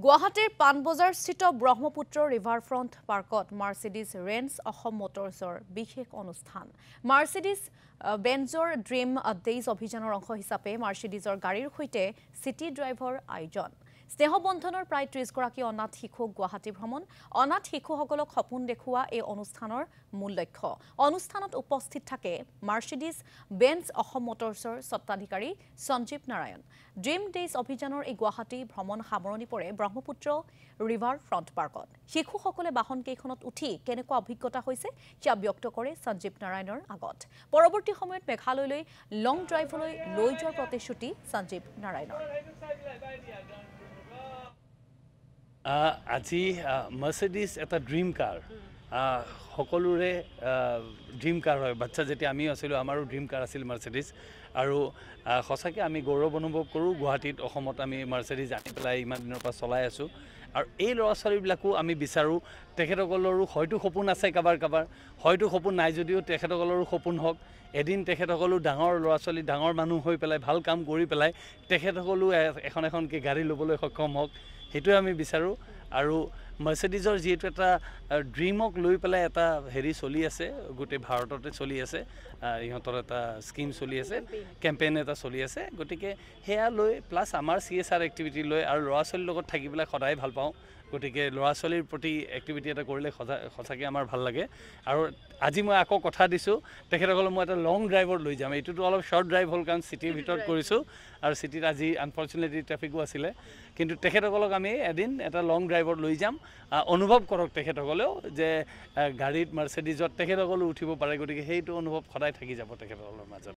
গুৱাহাটীৰ পাণবজাৰস্থিত ব্ৰহ্মপুত্ৰ ৰিভাৰফ্ৰণ্ট পাৰ্কত Mercedes range Assam মটৰ্ছৰ বিশেষ অনুষ্ঠান। মাৰ্চিডিজ বেঞ্জৰ ড্ৰিম ডেইজ অভিযানৰ অংশ হিচাপে মাৰ্চিডিজৰ গাড়ীৰ সৈতে চিটি ড্ৰাইভৰ আয়োজন। স্নেহবন্ধনৰ প্ৰায় ৩০ গৰাকী অনাথ শিশুক গুৱাহাটী ভ্ৰমণ। অনাথ শিশুসকলক সপোন দেখুওৱা এই অনুষ্ঠানৰ মূল লক্ষ্য। অনুষ্ঠানত উপস্থিত থাকে মাৰ্চিডিজ বেঞ্জ অসম মটৰ্ছৰ স্বত্বাধিকাৰী সঞ্জীৱ নাৰায়ণ। ড্ৰিম ডেইজ অভিযানৰ এই গুৱাহাটী ভ্ৰমণ সামৰণি পৰে ব্ৰহ্মপুত্ৰ ৰিভাৰ ফ্ৰণ্ট পাৰ্কত। শিশুসকলে বাহনকেইখনত উঠি কেনেকুৱা অভিজ্ঞতা হৈছে সেয়া ব্যক্ত কৰে সঞ্জীৱ নাৰায়ণৰ আগত। পৰৱৰ্তী সময়ত মেঘালয়লৈ লং ড্ৰাইভলৈ লৈ যোৱাৰ প্ৰতিশ্ৰুতি সঞ্জীৱ নাৰায়ণৰ। আজি মাৰ্চিডিজ এটা ড্ৰিম কাৰ, সকলোৰে ড্ৰিম কাৰ হয়। বাচ্চা যেতিয়া আমি আছিলোঁ আমাৰো ড্ৰিম কাৰ আছিল মাৰ্চিডিজ। আৰু সঁচাকৈ আমি গৌৰৱ অনুভৱ কৰোঁ গুৱাহাটীত অসমত আমি মাৰ্চিডিজ আনি পেলাই ইমান দিনৰ পৰা চলাই আছোঁ। আৰু এই ল'ৰা ছোৱালীবিলাকো আমি বিচাৰোঁ তেখেতসকলৰো হয়তো সপোন আছে, কাৰোবাৰ হয়তো সপোন নাই যদিও তেখেতসকলৰো সপোন হওক। এদিন তেখেতসকলো ডাঙৰ ল'ৰা ছোৱালী ডাঙৰ মানুহ হৈ পেলাই ভাল কাম কৰি পেলাই তেখেতসকলো এখনকৈ গাড়ী ল'বলৈ সক্ষম হওক, সেইটোৱে আমি বিচাৰোঁ। আৰু মাৰ্চিডিজৰ যিহেতু এটা ড্ৰিমক লৈ পেলাই এটা চলি আছে, গোটেই ভাৰততে চলি আছে, ইহঁতৰ এটা স্কিম চলি আছে, কেম্পেইন এটা চলি আছে। গতিকে সেয়া লৈ প্লাছ আমাৰ CSR এক্টিভিটি লৈ আৰু ল'ৰা ছোৱালীৰ লগত থাকি পেলাই সদায় ভাল পাওঁ। গতিকে ল'ৰা ছোৱালীৰ প্ৰতি এক্টিভিটি এটা কৰিলে সঁচাকৈ আমাৰ ভাল লাগে। আৰু আজি মই আকৌ কথা দিছোঁ তেখেতসকলক মই এটা লং ড্ৰাইভত লৈ যাম। এইটোতো অলপ শ্বৰ্ট ড্ৰাইভ হ'ল কাৰণ চিটিৰ ভিতৰত কৰিছোঁ আৰু চিটিত আজি আনফৰ্চুনেটলি ট্ৰেফিকো আছিলে, কিন্তু তেখেতসকলক আমি এদিন এটা লং ড্ৰাইভত লৈ যাম। অনুভৱ কৰক তেখেতসকলেও যে গাড়ীত মাৰ্চিডিজত তেখেতসকলেও উঠিব পাৰে। গতিকে সেইটো অনুভৱ সদায় থাকি যাব তেখেতসকলৰ মাজত।